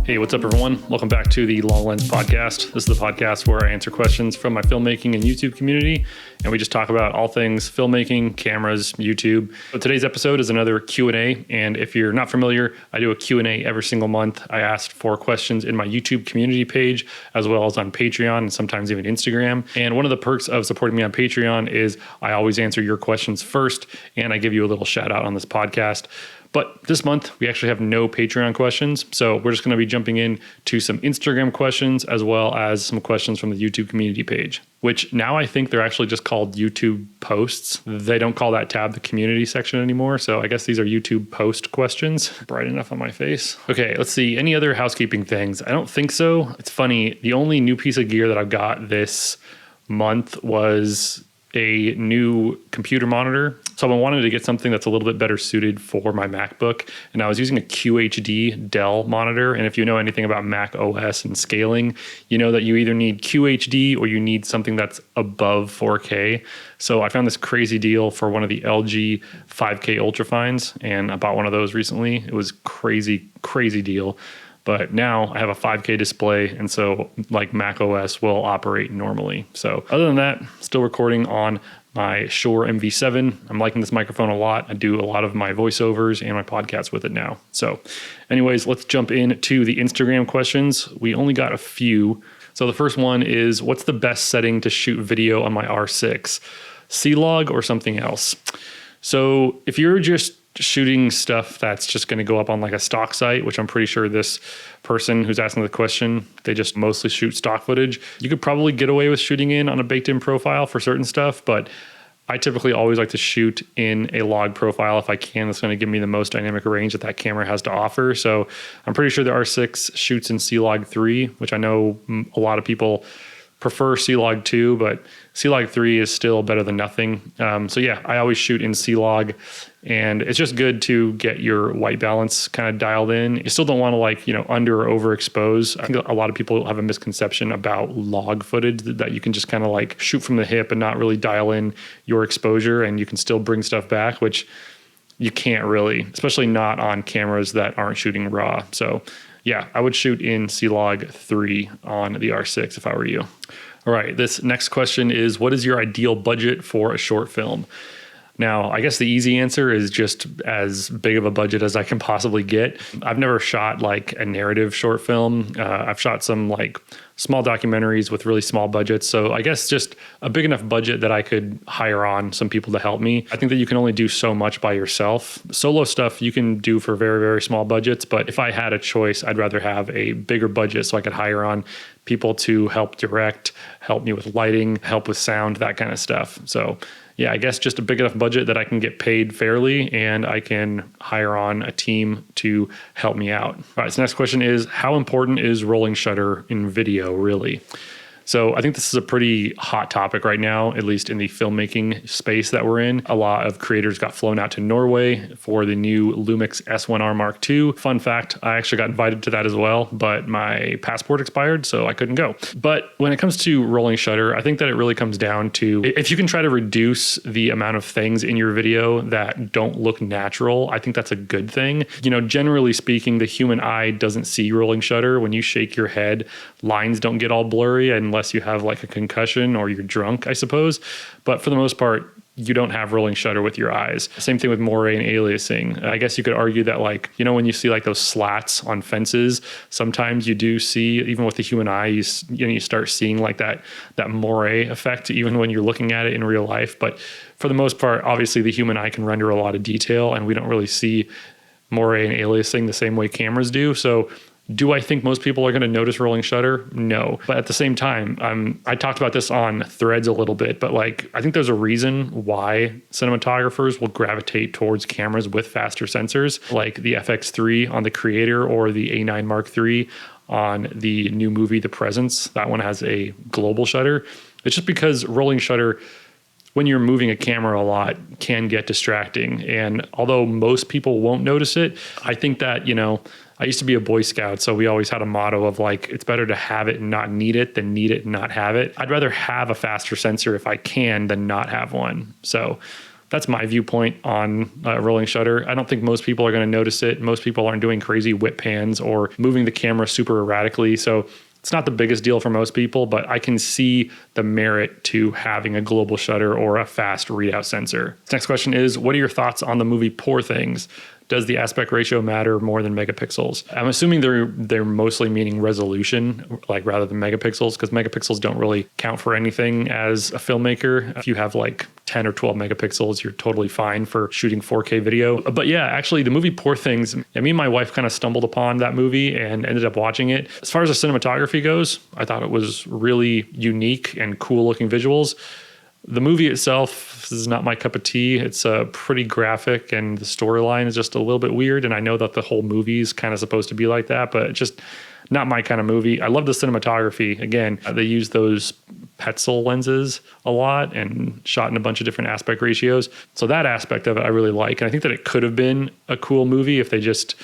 Hey, what's up, everyone? Welcome back to the Long Lens Podcast. This is the podcast where I answer questions from my filmmaking and YouTube community, and we just talk about all things filmmaking, cameras, YouTube. So today's episode is another Q&A, and if you're not familiar, I do a Q&A every single month. I asked for questions in my YouTube community page, as well as on Patreon, and sometimes even Instagram. And one of the perks of supporting me on Patreon is I always answer your questions first, and I give you a little shout out on this podcast. But this month, we actually have no Patreon questions. So we're just going to be jumping in to some Instagram questions, as well as some questions from the YouTube community page, which now I think they're actually just called YouTube posts. They don't call that tab the community section anymore. So I guess these are YouTube post questions. Bright enough on my face. Okay, let's see. Any other housekeeping things? I don't think so. It's funny. The only new piece of gear that I've got this month was a new computer monitor. So I wanted to get something that's a little bit better suited for my MacBook. And I was using a QHD Dell monitor. And if you know anything about Mac OS and scaling, you know that you either need QHD or you need something that's above 4K. So I found this crazy deal for one of the LG 5K Ultrafines, and I bought one of those recently. It was crazy, crazy deal. But now I have a 5K display, and so like Mac OS will operate normally. So other than that, still recording on my Shure MV7. I'm liking this microphone a lot. I do a lot of my voiceovers and my podcasts with it now. So anyways, let's jump into the Instagram questions. We only got a few. So the first one is, what's the best setting to shoot video on my R6? C-Log or something else? So if you're just shooting stuff that's just going to go up on like a stock site, which I'm pretty sure this person who's asking the question, they just mostly shoot stock footage. You could probably get away with shooting in on a baked in profile for certain stuff, but I typically always like to shoot in a log profile if I can. That's going to give me the most dynamic range that camera has to offer. So I'm pretty sure the R6 shoots in C-Log 3, which I know a lot of people prefer C-Log 2, but C-Log 3 is still better than nothing. So yeah, I always shoot in C-Log, and it's just good to get your white balance kind of dialed in. You still don't want to under or overexpose. I think a lot of people have a misconception about log footage that you can just kind of shoot from the hip and not really dial in your exposure, and you can still bring stuff back, which you can't really, especially not on cameras that aren't shooting raw. So yeah, I would shoot in C-Log 3 on the R6 if I were you. All right, this next question is, what is your ideal budget for a short film? Now, I guess the easy answer is just as big of a budget as I can possibly get. I've never shot a narrative short film. I've shot some small documentaries with really small budgets. So I guess just a big enough budget that I could hire on some people to help me. I think that you can only do so much by yourself. Solo stuff you can do for very, very small budgets. But if I had a choice, I'd rather have a bigger budget so I could hire on people to help direct, help me with lighting, help with sound, that kind of stuff. So yeah, I guess just a big enough budget that I can get paid fairly and I can hire on a team to help me out. All right, so next question is, how important is rolling shutter in video, really? So I think this is a pretty hot topic right now, at least in the filmmaking space that we're in. A lot of creators got flown out to Norway for the new Lumix S1R Mark II. Fun fact, I actually got invited to that as well, but my passport expired, so I couldn't go. But when it comes to rolling shutter, I think that it really comes down to, if you can try to reduce the amount of things in your video that don't look natural, I think that's a good thing. Generally speaking, the human eye doesn't see rolling shutter. When you shake your head, lines don't get all blurry unless you have a concussion or you're drunk, I suppose. But for the most part, you don't have rolling shutter with your eyes. Same thing with moire and aliasing. I guess you could argue that when you see those slats on fences, sometimes you do see, even with the human eye, you start seeing that moire effect, even when you're looking at it in real life. But for the most part, obviously the human eye can render a lot of detail, and we don't really see moire and aliasing the same way cameras do. So do I think most people are going to notice rolling shutter? No. But at the same time, I talked about this on Threads a little bit, but I think there's a reason why cinematographers will gravitate towards cameras with faster sensors, like the FX3 on the Creator or the A9 Mark III on the new movie, The Presence. That one has a global shutter. It's just because rolling shutter, when you're moving a camera a lot, can get distracting. And although most people won't notice it, I think that, I used to be a Boy Scout, so we always had a motto of it's better to have it and not need it than need it and not have it. I'd rather have a faster sensor if I can than not have one. So That's my viewpoint on rolling shutter. I don't think most people are going to notice it. Most people aren't doing crazy whip pans or moving the camera super erratically. So it's not the biggest deal for most people, but I can see the merit to having a global shutter or a fast readout sensor. Next question is, what are your thoughts on the movie Poor Things? Does the aspect ratio matter more than megapixels? I'm assuming they're mostly meaning resolution, like rather than megapixels, because megapixels don't really count for anything as a filmmaker. If you have like 10 or 12 megapixels, you're totally fine for shooting 4K video. But yeah, actually the movie Poor Things, me and my wife kind of stumbled upon that movie and ended up watching it. As far as the cinematography goes, I thought it was really unique and cool looking visuals. The movie itself is not my cup of tea. It's pretty graphic and the storyline is just a little bit weird. And I know that the whole movie is kind of supposed to be like that, but it's just not my kind of movie. I love the cinematography. Again, they use those Petzl lenses a lot and shot in a bunch of different aspect ratios. So that aspect of it I really like. And I think that it could have been a cool movie if they just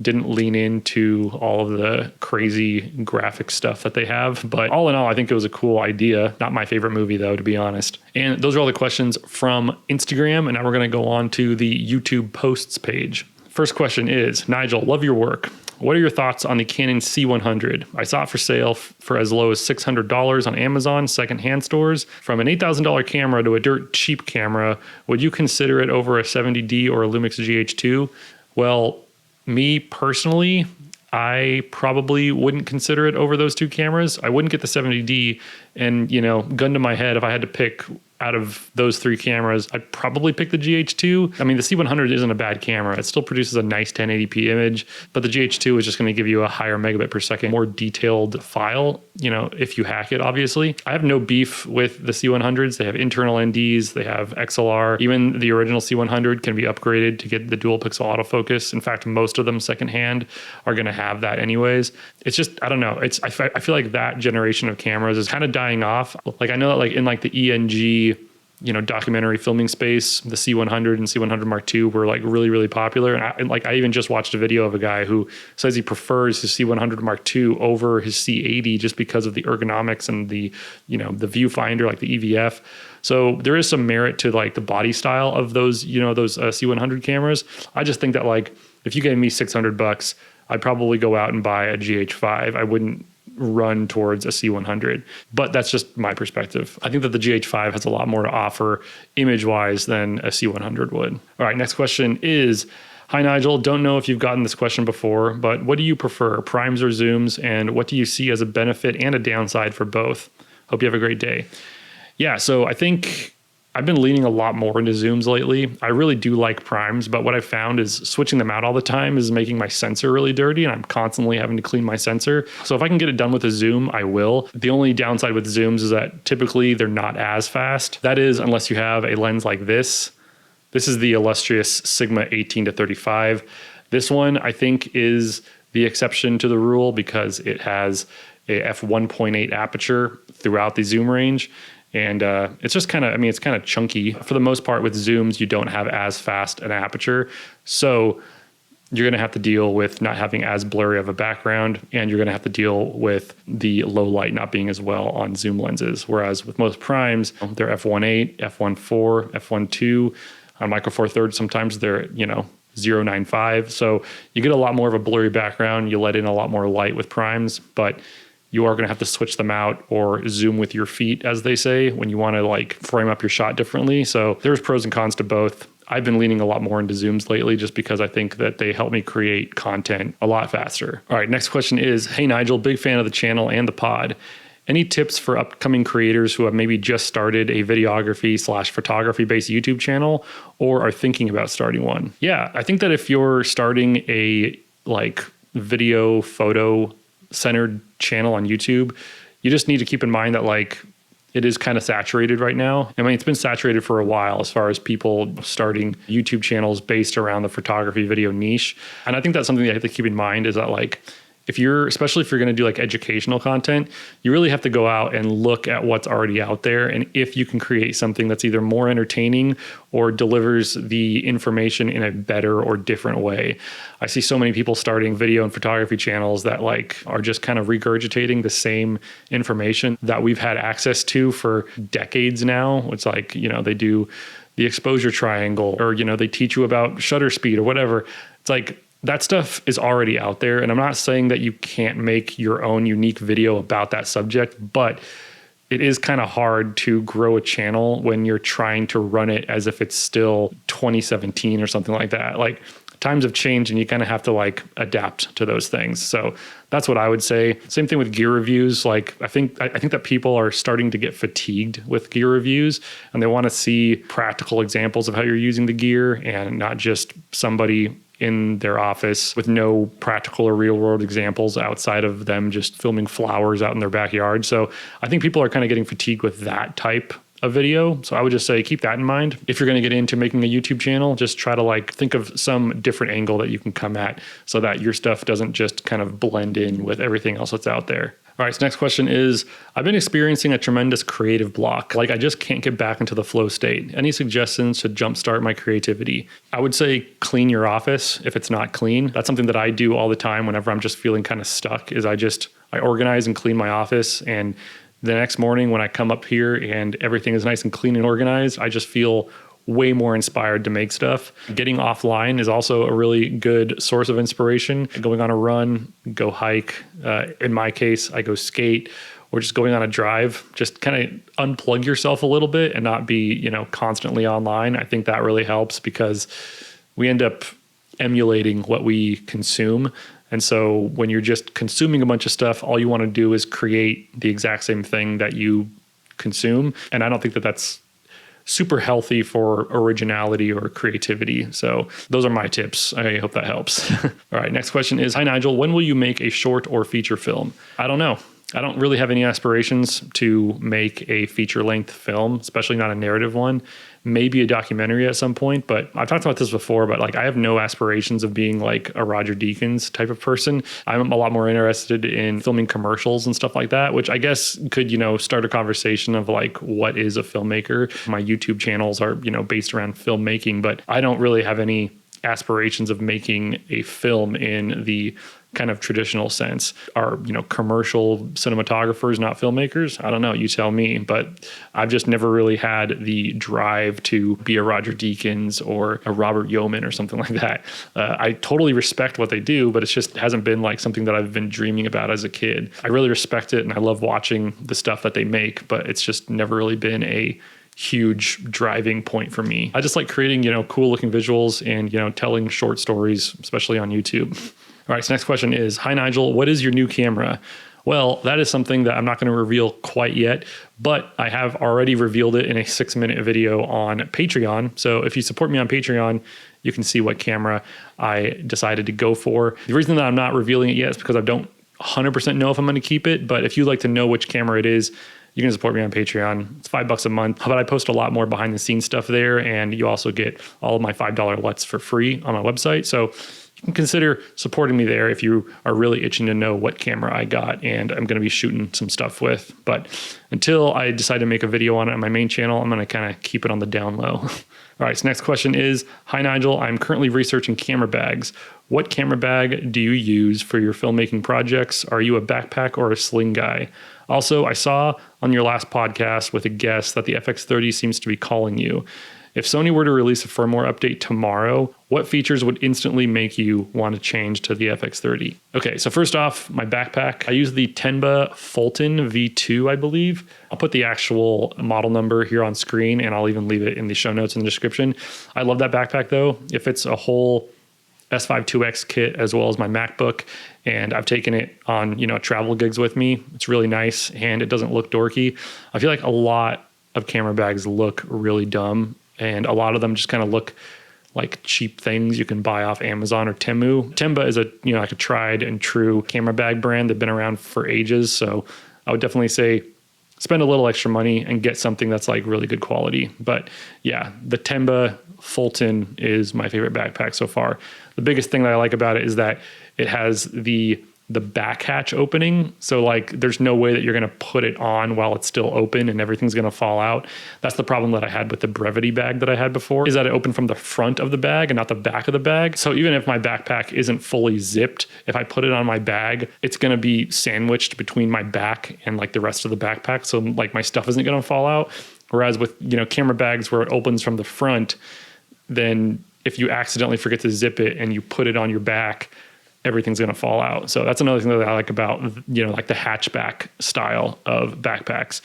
didn't lean into all of the crazy graphic stuff that they have. But all in all, I think it was a cool idea. Not my favorite movie though, to be honest. And those are all the questions from Instagram. And now we're going to go on to the YouTube posts page. First question is, Nigel, love your work. What are your thoughts on the Canon C100? I saw it for sale for as low as $600 on Amazon secondhand stores. From an $8,000 camera to a dirt cheap camera, would you consider it over a 70D or a Lumix GH2? Well, me personally, I probably wouldn't consider it over those two cameras. I wouldn't get the 70D, and gun to my head, if I had to pick out of those three cameras, I'd probably pick the GH2. I mean, the C100 isn't a bad camera. It still produces a nice 1080p image, but the GH2 is just going to give you a higher megabit per second, more detailed file, if you hack it, obviously. I have no beef with the C100s. They have internal NDs, they have XLR. Even the original C100 can be upgraded to get the dual pixel autofocus. In fact, most of them secondhand are going to have that anyways. It's just, I don't know. I feel like that generation of cameras is kind of dying off. Like I know that like in like the ENG, documentary filming space, the C100 and C100 Mark II were like really, really popular. And I even just watched a video of a guy who says he prefers his C100 Mark II over his C80 just because of the ergonomics and the viewfinder, like the EVF. So there is some merit to like the body style of those, those C100 cameras. I just think that like, if you gave me $600, I'd probably go out and buy a GH5. I wouldn't run towards a C100, but that's just my perspective. I think that the GH5 has a lot more to offer image-wise than a C100 would. All right, next question is, hi Nigel, don't know if you've gotten this question before, but what do you prefer, primes or zooms, and what do you see as a benefit and a downside for both? Hope you have a great day. Yeah, so I think I've been leaning a lot more into zooms lately. I really do like primes, but what I've found is switching them out all the time is making my sensor really dirty, and I'm constantly having to clean my sensor. So if I can get it done with a zoom, I will. The only downside with zooms is that typically they're not as fast. That is, unless you have a lens like this. This is the illustrious Sigma 18-35. This one, I think, is the exception to the rule because it has a f1.8 aperture throughout the zoom range. And it's just kind of, it's kind of chunky. For the most part with zooms, you don't have as fast an aperture. So you're going to have to deal with not having as blurry of a background, and you're going to have to deal with the low light not being as well on zoom lenses. Whereas with most primes, they're f1.8, f1.4, f1.2. On Micro Four Thirds, sometimes they're, 0.95. So you get a lot more of a blurry background. You let in a lot more light with primes, but you are going to have to switch them out or zoom with your feet, as they say, when you want to like frame up your shot differently. So there's pros and cons to both. I've been leaning a lot more into zooms lately just because I think that they help me create content a lot faster. All right, next question is, hey Nigel, big fan of the channel and the pod. Any tips for upcoming creators who have maybe just started a videography/photography based YouTube channel or are thinking about starting one? Yeah, I think that if you're starting a like video photo centered channel on YouTube, you just need to keep in mind that like it is kind of saturated right now. It's been saturated for a while as far as people starting YouTube channels based around the photography video niche. And I think that's something that you have to keep in mind is that like, especially if you're going to do like educational content, you really have to go out and look at what's already out there. And if you can create something that's either more entertaining or delivers the information in a better or different way. I see so many people starting video and photography channels that like are just kind of regurgitating the same information that we've had access to for decades now. It's like, they do the exposure triangle, or, they teach you about shutter speed or whatever. It's like, that stuff is already out there. And I'm not saying that you can't make your own unique video about that subject, but it is kind of hard to grow a channel when you're trying to run it as if it's still 2017 or something like that. Like, times have changed and you kind of have to like adapt to those things. So that's what I would say. Same thing with gear reviews. Like, I think that people are starting to get fatigued with gear reviews, and they want to see practical examples of how you're using the gear, and not just somebody in their office with no practical or real world examples outside of them just filming flowers out in their backyard. So I think people are kind of getting fatigued with that type of video. So I would just say, keep that in mind. If you're going to get into making a YouTube channel, just try to like think of some different angle that you can come at so that your stuff doesn't just kind of blend in with everything else that's out there. All right, so next question is, I've been experiencing a tremendous creative block. Like, I just can't get back into the flow state. Any suggestions to jumpstart my creativity? I would say clean your office if it's not clean. That's something that I do all the time whenever I'm just feeling kind of stuck, is I organize and clean my office. And the next morning when I come up here and everything is nice and clean and organized, I just feel way more inspired to make stuff. Getting offline is also a really good source of inspiration. Going on a run, go hike. In my case, I go skate, or just going on a drive. Just kind of unplug yourself a little bit and not be, constantly online. I think that really helps, because we end up emulating what we consume. And so when you're just consuming a bunch of stuff, all you want to do is create the exact same thing that you consume. And I don't think that that's super healthy for originality or creativity. So those are my tips. I hope that helps. All right, next question is, hi Nigel, when will you make a short or feature film? I don't know. I don't really have any aspirations to make a feature length film, especially not a narrative one. Maybe a documentary at some point, but I've talked about this before, but like, I have no aspirations of being like a Roger Deakins type of person. I'm a lot more interested in filming commercials and stuff like that, which I guess could, start a conversation of like, what is a filmmaker? My YouTube channels are, based around filmmaking, but I don't really have any aspirations of making a film in the kind of traditional sense. Are, commercial cinematographers not filmmakers? I don't know, you tell me, but I've just never really had the drive to be a Roger Deakins or a Robert Yeoman or something like that. I totally respect what they do, but it just hasn't been like something that I've been dreaming about as a kid. I really respect it and I love watching the stuff that they make, but it's just never really been a huge driving point for me. I just like creating, cool looking visuals and, telling short stories, especially on YouTube. All right, so next question is, hi Nigel, what is your new camera? Well, that is something that I'm not going to reveal quite yet, but I have already revealed it in a 6-minute video on Patreon. So if you support me on Patreon, you can see what camera I decided to go for. The reason that I'm not revealing it yet is because I don't 100% know if I'm going to keep it, but if you'd like to know which camera it is, you can support me on Patreon. It's $5 a month, but I post a lot more behind the scenes stuff there, and you also get all of my $5 LUTs for free on my website. So you can consider supporting me there if you are really itching to know what camera I got and I'm going to be shooting some stuff with. But until I decide to make a video on it on my main channel, I'm going to kind of keep it on the down low. All right, so next question is, hi Nigel, I'm currently researching camera bags. What camera bag do you use for your filmmaking projects? Are you a backpack or a sling guy? Also, I saw on your last podcast with a guest that the FX30 seems to be calling you. If Sony were to release a firmware update tomorrow, what features would instantly make you want to change to the FX30? Okay, so first off, my backpack. I use the Tenba Fulton V2, I believe. I'll put the actual model number here on screen, and I'll even leave it in the show notes in the description. I love that backpack though. It fits a whole S5 2X kit as well as my MacBook, and I've taken it on, travel gigs with me. It's really nice and it doesn't look dorky. I feel like a lot of camera bags look really dumb, and a lot of them just kind of look like cheap things you can buy off Amazon or Temu. Tenba is like a tried and true camera bag brand. They've been around for ages. So I would definitely say spend a little extra money and get something that's like really good quality. But yeah, the Tenba Fulton is my favorite backpack so far. The biggest thing that I like about it is that it has the back hatch opening. So like there's no way that you're going to put it on while it's still open and everything's going to fall out. That's the problem that I had with the Brevity bag that I had before, is that it opened from the front of the bag and not the back of the bag. So even if my backpack isn't fully zipped, if I put it on my bag, it's going to be sandwiched between my back and like the rest of the backpack. So like my stuff isn't going to fall out. Whereas with, camera bags where it opens from the front, then if you accidentally forget to zip it and you put it on your back, everything's going to fall out. So that's another thing that I like about, like the hatchback style of backpacks,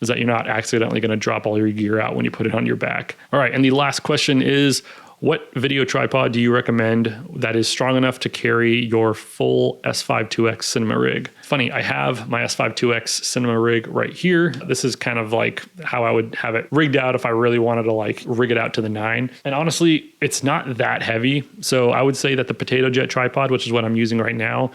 is that you're not accidentally going to drop all your gear out when you put it on your back. All right. And the last question is, what video tripod do you recommend that is strong enough to carry your full S5 IIX cinema rig? Funny, I have my S5 IIX cinema rig right here. This is kind of like how I would have it rigged out if I really wanted to like rig it out to the 9. And honestly, it's not that heavy. So I would say that the potato jet tripod, which is what I'm using right now,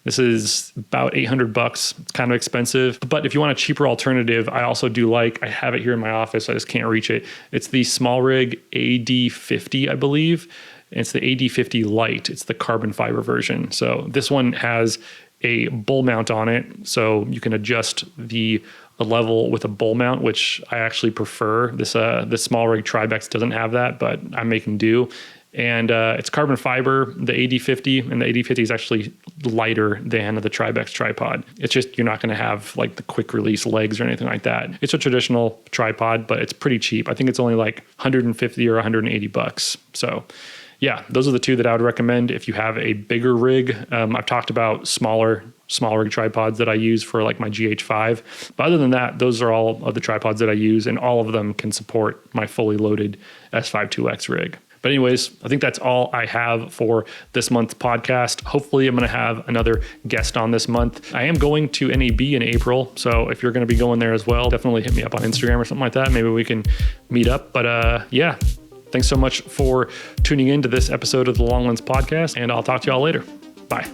this is about $800. It's kind of expensive, but if you want a cheaper alternative, I also do like, I have it here in my office, I just can't reach it. It's the SmallRig AD50, I believe. And it's the AD50 Lite. It's the carbon fiber version. So this one has a bull mount on it. So you can adjust the level with a bull mount, which I actually prefer. This SmallRig Tribex doesn't have that, but I make them do. And it's carbon fiber, the AD50, and the AD50 is actually lighter than the Tribex tripod. It's just, you're not going to have like the quick release legs or anything like that. It's a traditional tripod, but it's pretty cheap. I think it's only like $150 or $180. So yeah, those are the two that I would recommend if you have a bigger rig. I've talked about smaller rig tripods that I use for like my GH5. But other than that, those are all of the tripods that I use, and all of them can support my fully loaded S5 IIX rig. But anyways, I think that's all I have for this month's podcast. Hopefully I'm going to have another guest on this month. I am going to NAB in April. So if you're going to be going there as well, definitely hit me up on Instagram or something like that. Maybe we can meet up. But yeah, thanks so much for tuning in to this episode of the Long Lens Podcast, and I'll talk to y'all later. Bye.